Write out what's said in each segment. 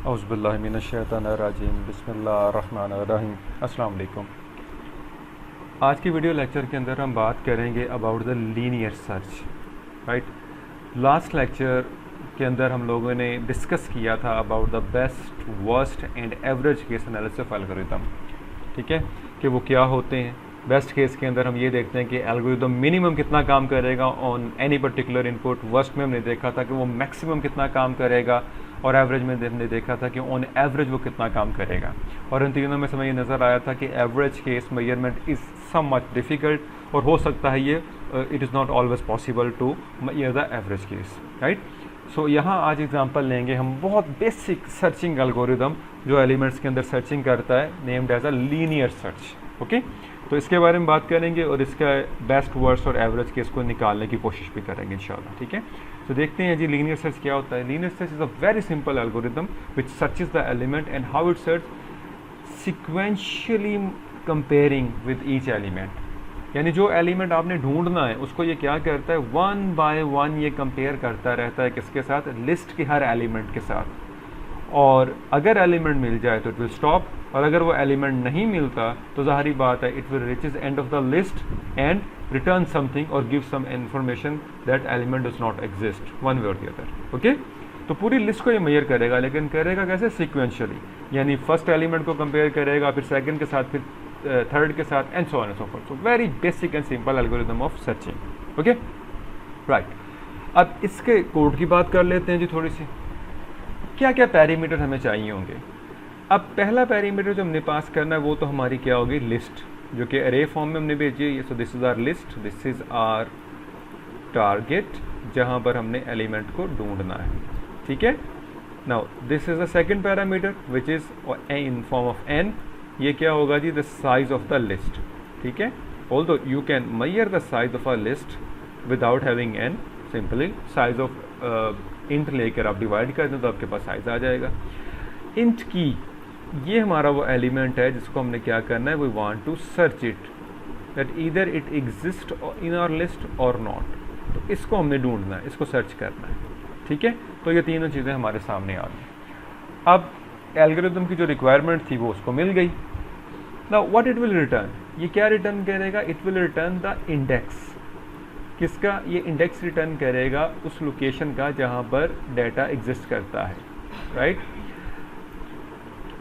औज़ुबिल्लाहि मिनश्शैतानिर्रजीम बिस्मिल्लाहिर्रहमानिर्रहीम। अस्सलाम वालेकुम। आज की वीडियो लेक्चर के अंदर हम बात करेंगे about the linear search. Right, last lecture के अंदर हम लोगों ने डिस्कस किया था about the best, worst and average case analysis of algorithm. ठीक है, कि वो क्या होते हैं। बेस्ट केस के अंदर हम ये देखते हैं कि एल्गोरिथम मिनिमम कितना काम करेगा on any particular input. Worst में हमने देखा था कि वो मैक्सिमम कितना काम करेगा, और एवरेज में हमने देखा था कि ऑन एवरेज वो कितना काम करेगा। और इन तीनों में से ये नज़र आया था कि average case measurement is some much difficult, और हो सकता है ये it is not always possible to measure the average case. Right, so यहाँ आज एग्जांपल लेंगे हम बहुत बेसिक सर्चिंग एल्गोरिथम जो एलिमेंट्स के अंदर सर्चिंग करता है, named as a linear search. Okay, तो इसके बारे में बात करेंगे और इसका बेस्ट, वर्स्ट और एवरेज केस को निकालने की कोशिश भी करेंगे इंशाल्लाह। ठीक है, तो देखते हैं जी लीनियर सर्च क्या होता है। Linear search is a very simple algorithm which searches the element and how it search sequentially comparing with each element. यानी जो एलिमेंट आपने ढूंढना है उसको ये क्या करता है, वन बाय वन ये कंपेयर करता रहता है किसके साथ, लिस्ट के हर एलिमेंट के साथ। और अगर एलिमेंट मिल जाए तो इट विल स्टॉप, और अगर वो एलिमेंट नहीं मिलता तो ज़ाहिरी बात है it will reaches end of the list and return something और give some information that element does not exist one way और द अदर। ओके, तो पूरी लिस्ट को ये मेजर करेगा, लेकिन करेगा कैसे, सिक्वेंशियली। यानी फर्स्ट एलिमेंट को कंपेयर करेगा, फिर सेकंड के साथ, फिर थर्ड के साथ, and so on and so fourth. So very basic and simple algorithm of searching. Okay, right. अब इसके कोड की बात कर लेते हैं जी थोड़ी सी। क्या क्या पैरामीटर हमें चाहिए होंगे। अब पहला पैरामीटर जो हमने पास करना है वो तो हमारी क्या होगी, लिस्ट, जो कि अरे फॉर्म में हमने भेजी है। So this is our list, this is our target, जहाँ पर हमने एलिमेंट को ढूंढना है। ठीक है, now this is the second parameter which is in form of n. ये क्या होगा जी, the size of the list. ठीक है, although you can measure the size of a list without having n, simply size of int लेकर आप divide कर दें तो आपके पास साइज आ जाएगा। इंट की ये हमारा वो एलिमेंट है जिसको हमने क्या करना है, we want to search it that either it exist in our list और नॉट। तो इसको हमने ढूंढना है, इसको सर्च करना है। ठीक है, तो ये तीनों चीज़ें हमारे सामने आ गई। अब एल्गोरिथम की जो रिक्वायरमेंट थी वो उसको मिल गई। Now what it will return, ये क्या रिटर्न करेगा, it will return the index. किसका, ये इंडेक्स रिटर्न करेगा उस लोकेशन का जहाँ पर डाटा एग्जिस्ट करता है। राइट,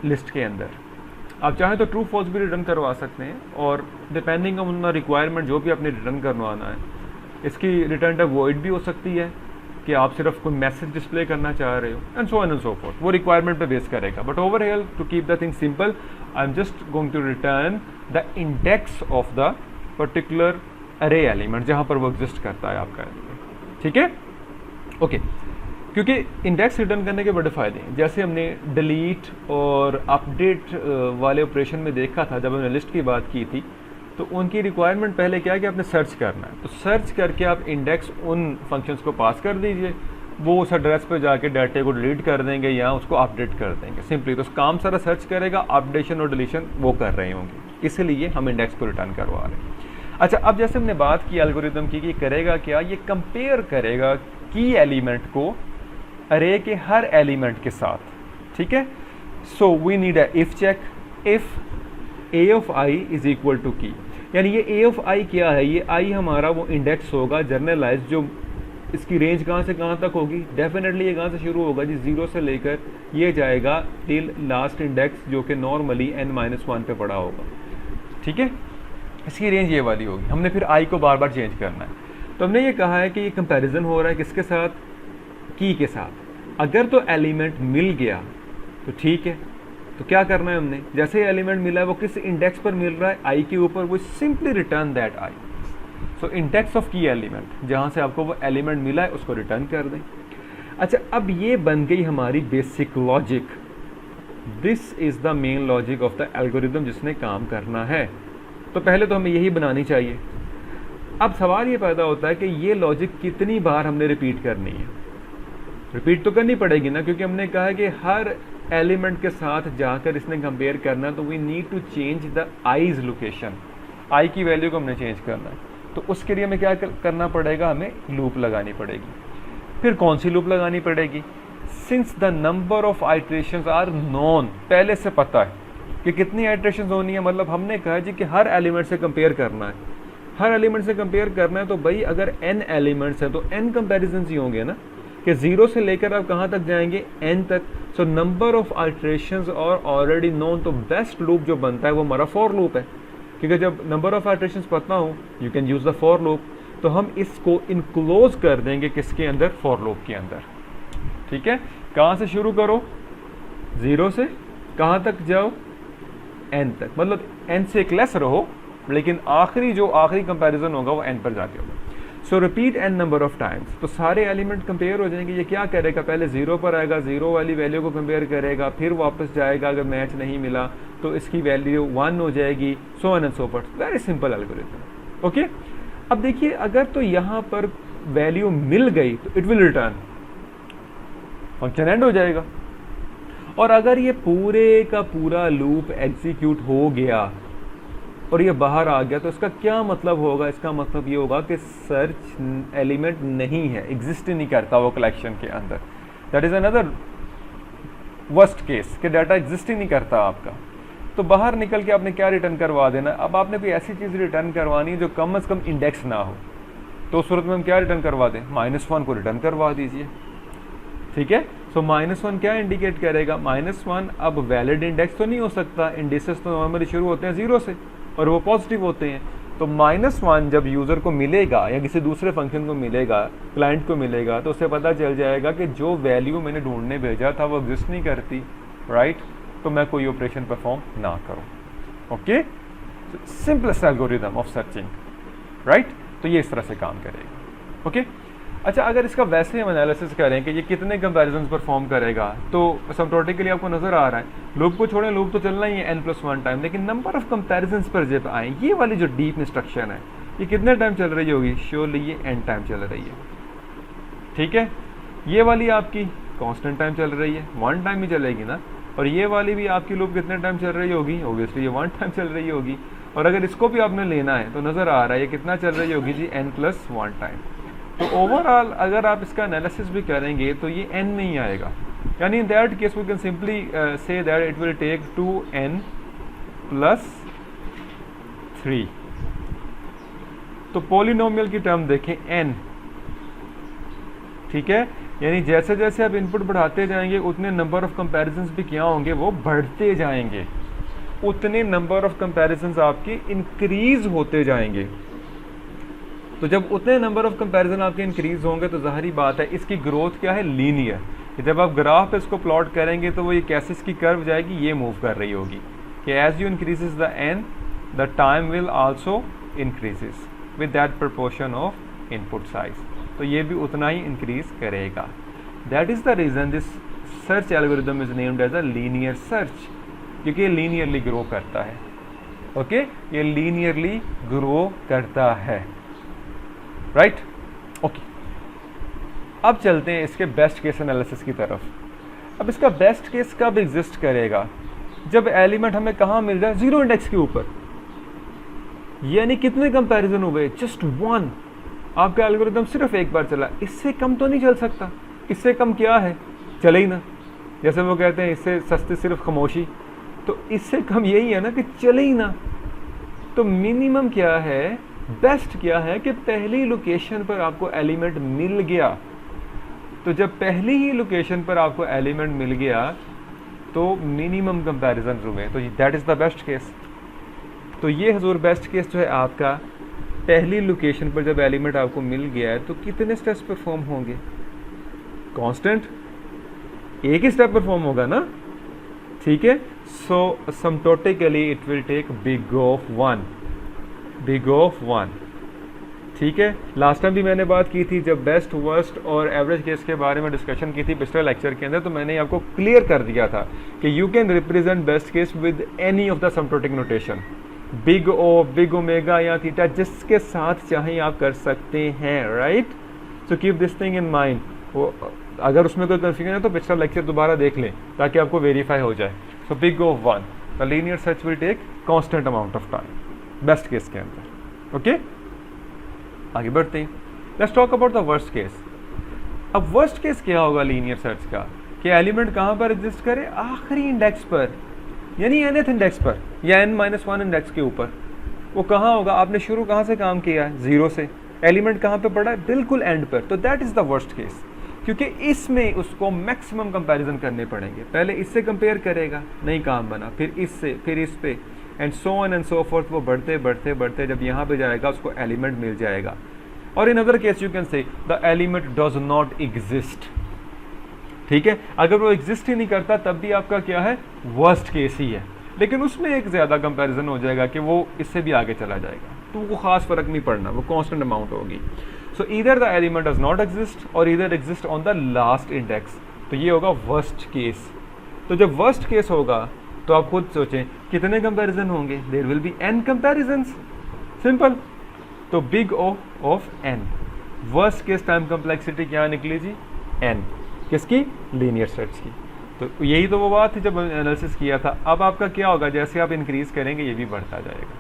लिस्ट के अंदर आप चाहें तो ट्रू फॉल्स भी रिटर्न करवा सकते हैं, और डिपेंडिंग ऑन द रिक्वायरमेंट जो भी आपने रिटर्न करवाना है, इसकी रिटर्न टाइप वॉइड भी हो सकती है कि आप सिर्फ कोई मैसेज डिस्प्ले करना चाह रहे हो, and so on and so forth. वो रिक्वायरमेंट पे बेस करेगा। But over here to keep the thing simple, I am just going to return the index of the particular array element जहाँ पर वो एग्जिस्ट करता है आपका एलिमेंट। ठीक है, ओके। क्योंकि इंडेक्स रिटर्न करने के बड़े फ़ायदे हैं। जैसे हमने डिलीट और अपडेट वाले ऑपरेशन में देखा था, जब हमने लिस्ट की बात की थी, तो उनकी रिक्वायरमेंट पहले क्या है कि आपने सर्च करना है। तो सर्च करके आप इंडेक्स उन फंक्शंस को पास कर दीजिए, वो उस एड्रेस पर जाके डाटे को डिलीट कर देंगे या उसको अपडेट कर देंगे सिंपली। तो काम सारा सर्च करेगा, अपडेशन और डिलीशन वो कर रहे होंगे, इसलिए हम इंडेक्स को रिटर्न करवा रहे हैं। अच्छा, अब जैसे हमने बात की एल्गोरिथम की कि करेगा क्या, ये कंपेयर करेगा की एलिमेंट को अरे के हर एलिमेंट के साथ। ठीक है, so we need a if check, if a of i is equal to key. यानी ये ए ऑफ आई क्या है, ये आई हमारा वो इंडेक्स होगा जनरलाइज, जो इसकी रेंज कहाँ से कहाँ तक होगी, डेफिनेटली ये कहाँ से शुरू होगा जी, 0 से लेकर ये जाएगा टिल लास्ट इंडेक्स जो कि नॉर्मली n-1 पे पड़ा होगा। ठीक है, इसकी रेंज ये वाली होगी। हमने फिर आई को बार बार चेंज करना है। तो हमने ये कहा है कि ये कंपैरिजन हो रहा है किसके साथ, की के साथ। अगर तो एलिमेंट मिल गया तो ठीक है, तो क्या करना है हमने, जैसे एलिमेंट मिला है वो किस इंडेक्स पर मिल रहा है, आई के ऊपर, वो simply return that I. So index of की एलिमेंट, जहाँ से आपको वो एलिमेंट मिला है उसको रिटर्न कर दें। अच्छा, अब ये बन गई हमारी basic logic. This is the main logic of the algorithm जिसने काम करना है। तो पहले तो हमें यही बनानी चाहिए। अब सवाल ये पैदा होता है कि ये लॉजिक कितनी बार हमने रिपीट करनी है। रिपीट तो करनी पड़ेगी ना, क्योंकि हमने कहा है कि हर एलिमेंट के साथ जाकर इसने कंपेयर करना, तो we need to change the i's location. I की वैल्यू को हमने चेंज करना है, तो उसके लिए हमें क्या करना पड़ेगा, हमें लूप लगानी पड़ेगी। फिर कौन सी लूप लगानी पड़ेगी, since the number of iterations are known, पहले से पता है कि कितनी आइट्रेशंस होनी है, मतलब हमने कहा जी कि हर एलिमेंट से कंपेयर करना है, हर एलिमेंट से कंपेयर करना है, तो भाई अगर n एलिमेंट्स है तो n कंपेरिजन ही होंगे ना, कि 0 से लेकर आप कहाँ तक जाएंगे, n तक। सो नंबर ऑफ आइट्रेशंस और ऑलरेडी नोन, तो बेस्ट लूप जो बनता है वो हमारा फॉर लूप है, क्योंकि जब नंबर ऑफ आइट्रेशंस पता हो you can use the for loop. तो हम इसको इनक्लोज कर देंगे किसके अंदर, फॉर लूप के अंदर। ठीक है, कहाँ से शुरू करो, 0 से कहाँ तक जाओ, n तक, मतलब n से एक लेस रहो, लेकिन आखिरी कंपैरिजन होगा वो n पर जाके होगा। सो repeat n number of times, तो सारे एलिमेंट कंपेयर हो जाएंगे। ये क्या करेगा, पहले 0 पर आएगा, 0 वाली वैल्यू को कंपेयर करेगा, फिर वापस जाएगा, अगर मैच नहीं मिला तो इसकी वैल्यू 1 हो जाएगी, सो on and so forth. Very simple algorithm. Okay, अब देखिए अगर तो यहाँ पर वैल्यू मिल गई तो it will return, function and हो जाएगा। और अगर ये पूरे का पूरा लूप एग्जीक्यूट हो गया और ये बाहर आ गया तो इसका क्या मतलब होगा, इसका मतलब ये होगा कि सर्च एलिमेंट नहीं है, एग्जिस्ट नहीं करता वो कलेक्शन के अंदर। That is another worst case कि डाटा एग्जिस्ट ही नहीं करता आपका। तो बाहर निकल के आपने क्या रिटर्न करवा देना, अब आपने कोई ऐसी चीज़ रिटर्न करवानी जो कम से कम इंडेक्स ना हो, तो उस सूरत में हम क्या रिटर्न करवा दें, -1 को रिटर्न करवा दीजिए। ठीक है, सो -1 क्या इंडिकेट करेगा, -1 अब वैलिड इंडेक्स तो नहीं हो सकता, इंडेक्सेस तो नॉर्मली शुरू होते हैं 0 से और वो पॉजिटिव होते हैं। तो -1 जब यूज़र को मिलेगा या किसी दूसरे फंक्शन को मिलेगा, क्लाइंट को मिलेगा, तो उसे पता चल जाएगा कि जो वैल्यू मैंने ढूंढने भेजा था वो एग्जिस्ट नहीं करती, राइट, तो मैं कोई ऑपरेशन परफॉर्म ना करूं। Okay, simplest algorithm of searching, right, तो ये इस तरह से काम करेगा। ओके, अच्छा अगर इसका वैसे हम एनालिसिस करें कि ये कितने कंपैरिजंस परफॉर्म करेगा, तो सिम्प्टोटिकली आपको नजर आ रहा है, लूप को छोड़ें, लूप तो चलना ही है n+1 टाइम, लेकिन नंबर ऑफ कंपैरिजंस पर जब आए, ये वाली जो डीप इंस्ट्रक्शन है ये कितने टाइम चल रही होगी, श्योरली ये n टाइम चल रही है। ठीक है, ये वाली आपकी कांस्टेंट टाइम चल रही है, 1 टाइम ही चलेगी ना, और ये वाली भी आपकी लूप कितने टाइम चल रही होगी, ऑब्वियसली ये 1 टाइम चल रही होगी। और अगर इसको भी आपने लेना है तो नज़र आ रहा है ये कितना चल रही होगी जी, n+1 टाइम। तो ओवरऑल अगर आप इसका एनालिसिस भी करेंगे तो ये n में ही आएगा, यानी in that case we can simply say that it will take 2n+3। तो पॉलिनोमियल की टर्म देखें n, ठीक है, यानी जैसे जैसे आप इनपुट बढ़ाते जाएंगे उतने नंबर ऑफ कंपैरिजंस भी क्या होंगे, वो बढ़ते जाएंगे, उतने नंबर ऑफ कंपैरिजंस आपके इंक्रीज होते जाएंगे। तो जब उतने नंबर ऑफ कंपैरिजन आपके इंक्रीज होंगे तो ज़ाहिरी बात है इसकी ग्रोथ क्या है, लीनियर। कि जब आप ग्राफ पे इसको प्लॉट करेंगे तो वो ये कैसे इसकी कर्व जाएगी, ये मूव कर रही होगी कि as you increases the n the time will also increases with that proportion of input size, तो ये भी उतना ही इंक्रीज करेगा। That is the reason this search algorithm is named as a linear search, क्योंकि ये लीनियरली ग्रो करता है। ओके, ये लीनियरली ग्रो करता है, राइट। ओके, अब चलते हैं इसके बेस्ट केस एनालिसिस की तरफ। अब इसका बेस्ट केस कब एग्जिस्ट करेगा, जब एलिमेंट हमें कहाँ मिल जाए, 0 इंडेक्स के ऊपर, यानी कितने कंपैरिजन हुए, जस्ट 1। आपका एल्गोरिथम सिर्फ एक बार चला, इससे कम तो नहीं चल सकता, इससे कम क्या है, चले ही ना, जैसे वो कहते हैं इससे सस्ती सिर्फ खामोशी, तो इससे कम यही है ना कि चले ही ना। तो मिनिमम क्या है, बेस्ट क्या है कि पहली लोकेशन पर आपको एलिमेंट मिल गया। तो जब पहली ही लोकेशन पर आपको एलिमेंट मिल गया तो मिनिमम कंपैरिजन हुए, तो that is the best case. तो ये हजूर बेस्ट केस जो है आपका, पहली लोकेशन पर जब एलिमेंट आपको मिल गया है तो कितने स्टेप्स परफॉर्म होंगे, कांस्टेंट एक ही स्टेप परफॉर्म होगा ना, ठीक है। सो asymptotically it will take big of 1, ठीक है। लास्ट टाइम भी मैंने बात की थी जब बेस्ट, वर्स्ट और एवरेज केस के बारे में डिस्कशन की थी पिछले लेक्चर के अंदर, तो मैंने आपको क्लियर कर दिया था कि you can represent best case with any of the asymptotic notation, big O, big omega या थीटा, जिसके साथ चाहें आप कर सकते हैं, right. So keep this thing in mind. वो अगर उसमें कोई कंफ्यूजन है तो पिछला लेक्चर दोबारा देख लें ताकि आपको वेरीफाई हो जाए। So big of 1, the linear search will take constant amount of time best case के अंदर। ओके, आगे बढ़ते हैं। Let's talk about the worst case. अब वर्स्ट केस क्या होगा लीनियर सर्च का, कि एलिमेंट कहाँ पर एग्जिस्ट करे, आखिरी इंडेक्स पर, यानी nth इंडेक्स पर या n-1 इंडेक्स के ऊपर। वो कहाँ होगा, आपने शुरू कहाँ से काम किया है, 0 से, एलिमेंट कहाँ पे पड़ा है, बिल्कुल एंड पर। तो that is the worst case, क्योंकि इसमें उसको मैक्सिमम कंपैरिजन करने पड़ेंगे। पहले इससे कंपेयर करेगा, नहीं काम बना, फिर इससे, फिर इस पे, and so on and so forth. वो बढ़ते बढ़ते बढ़ते जब यहाँ पे जाएगा उसको एलिमेंट मिल जाएगा। और in other case you can say the element does not exist. ठीक है, अगर वो एग्जिस्ट ही नहीं करता तब भी आपका क्या है, वर्स्ट केस ही है, लेकिन उसमें एक ज़्यादा कंपैरिजन हो जाएगा कि वो इससे भी आगे चला जाएगा, तो वो खास फर्क नहीं पड़ना, वो कांस्टेंट अमाउंट होगी। So either the element does not exist और either exist on the last index, तो ये होगा वर्स्ट केस। तो जब वर्स्ट केस होगा तो आप खुद सोचें कितने कंपैरिजन होंगे, there will be n comparisons, simple. तो big O of n, worst case time complexity क्या निकली जी, n, किसकी, लीनियर सेट्स की। तो यही तो वो बात थी जब एनालिसिस किया था। अब आपका क्या होगा, जैसे आप इंक्रीज करेंगे ये भी बढ़ता जाएगा,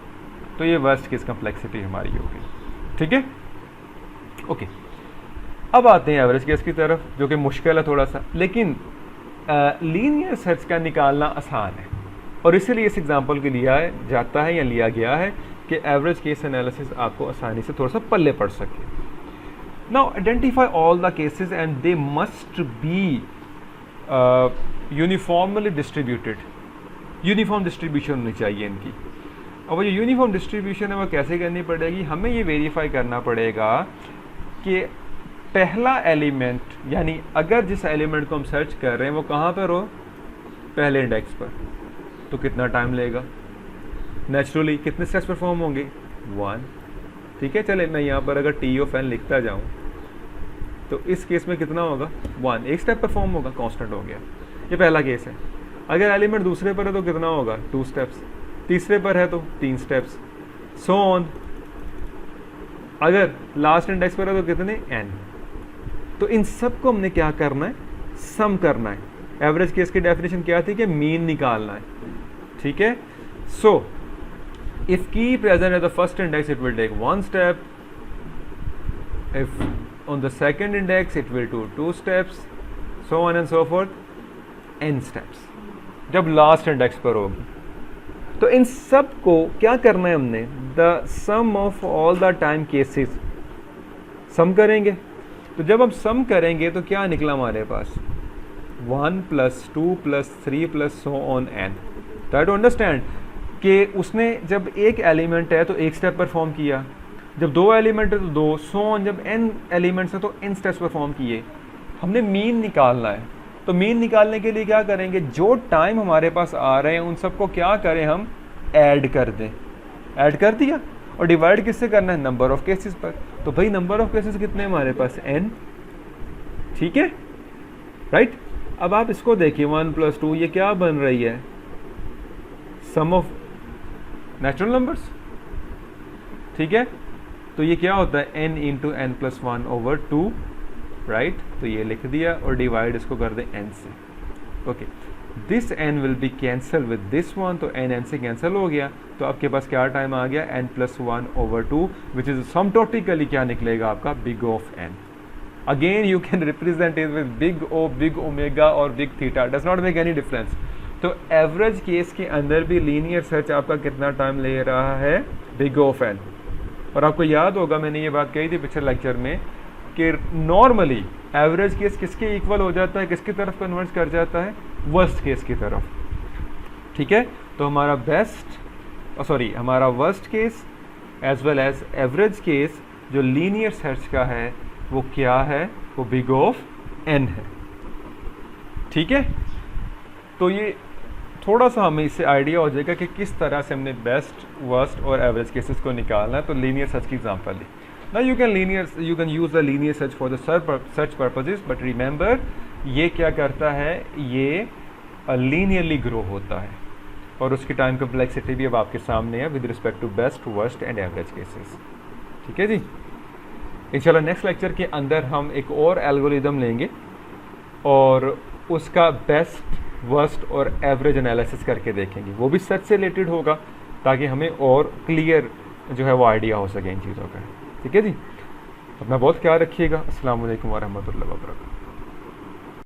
तो ये वर्स्ट केस कम्प्लेक्सिटी हमारी होगी। ठीक है, ओके। अब आते हैं एवरेज केस की तरफ, जो कि मुश्किल है थोड़ा सा, लेकिन लीनियर सेट्स का निकालना आसान है, और इसीलिए इस एग्जांपल के लिया जाता है या लिया गया है कि एवरेज केस एनालिसिस आपको आसानी से थोड़ा सा पल्ले पड़ सके। Now identify all the cases and they must be uniformly distributed, uniform distribution होनी चाहिए इनकी। और वो जो यूनिफॉर्म डिस्ट्रीब्यूशन है वो कैसे करनी पड़ेगी, हमें ये वेरीफाई करना पड़ेगा कि पहला एलिमेंट, यानी अगर जिस एलिमेंट को हम सर्च कर रहे हैं वो कहाँ पर हो, पहले इंडेक्स पर, तो कितना टाइम लेगा, नेचुरली कितने स्टेप्स परफॉर्म होंगे, 1। ठीक है, चले मैं यहाँ पर अगर टी ऑफ एन लिखता जाऊँ तो इस केस में कितना होगा, 1, एक स्टेप परफॉर्म होगा, कांस्टेंट हो गया। ये पहला केस है। अगर एलिमेंट दूसरे पर है तो कितना होगा, 2 स्टेप्स, तीसरे पर है तो 3 स्टेप्स, सो ऑन। अगर लास्ट इंडेक्स पर है तो कितने, n। तो इन सब को हमने क्या करना है, सम करना है। एवरेज केस की डेफिनेशन क्या थी कि मीन निकालना है। ठीक है, so if key present at the first index it will take 1 step, if on the second index it will do 2 steps, so on and so forth, n steps जब last index पर होगी। तो इन सब को क्या करना है हमने, the sum of all the time cases sum करेंगे। तो जब हम सम करेंगे तो क्या निकला हमारे पास, 1 + 2 + 3 + so on n। Try to understand कि उसने जब एक एलिमेंट है तो एक स्टेप परफॉर्म किया, जब 2 एलिमेंट है तो 2, सो ऑन, जब n एलिमेंट्स है तो n स्टेप्स परफॉर्म किए। हमने मीन निकालना है, तो मीन निकालने के लिए क्या करेंगे, जो टाइम हमारे पास आ रहे हैं उन सबको क्या करें, हम ऐड कर दें। ऐड कर दिया, और डिवाइड किससे करना है, नंबर ऑफ केसेस पर। तो भाई नंबर ऑफ केसेस कितने हमारे पास, n। ठीक है, राइट। अब आप इसको देखिए, 1 + 2 ये क्या बन रही है, सम ऑफ नेचुरल नंबर्स। ठीक है, तो ये क्या होता है, n × n + 1/2, राइट। तो ये लिख दिया और डिवाइड इसको कर दें n से। Okay, this n will be cancel with this one, तो n से कैंसिल हो गया, तो आपके पास क्या टाइम आ गया, n + 1/2, विच इज समटोटिकली क्या निकलेगा आपका, big of n। Again you can represent it with big O, big omega और big theta, does not make any difference. तो एवरेज केस के अंदर भी लीनियर सर्च आपका कितना टाइम ले रहा है, बिग ऑफ n। और आपको याद होगा मैंने ये बात कही थी पिछले लेक्चर में कि नॉर्मली एवरेज केस किसके इक्वल हो जाता है, किसकी तरफ कन्वर्ट कर जाता है, वर्स्ट केस की तरफ। ठीक है, तो हमारा हमारा worst case as well as average case जो लीनियर सर्च का है वो क्या है, वो बिग ऑफ n है। ठीक है, तो ये थोड़ा सा हमें इससे आइडिया हो जाएगा कि किस तरह से हमने बेस्ट, वर्स्ट और एवरेज केसेस को निकालना है। तो लीनियर सर्च की एग्जांपल ली। Now you can use the linear search for the search purposes, but remember ये क्या करता है, ये linearly grow होता है, और उसकी टाइम कम्प्लेक्सिटी भी अब आपके सामने है with respect to best, worst and average cases. ठीक है जी, इंशाल्लाह नेक्स्ट लेक्चर के अंदर हम एक और एल्गोरिदम लेंगे और उसका बेस्ट, वर्स्ट और एवरेज एनालिसिस करके देखेंगे। वो भी सर्च से रिलेटेड होगा ताकि हमें और क्लियर जो है वो आइडिया हो सके इन चीज़ों का। ठीक है जी, अपना बहुत ख्याल रखिएगा। अस्सलाम वालेकुम वरहमतुल्लाहि वबरकातुहू।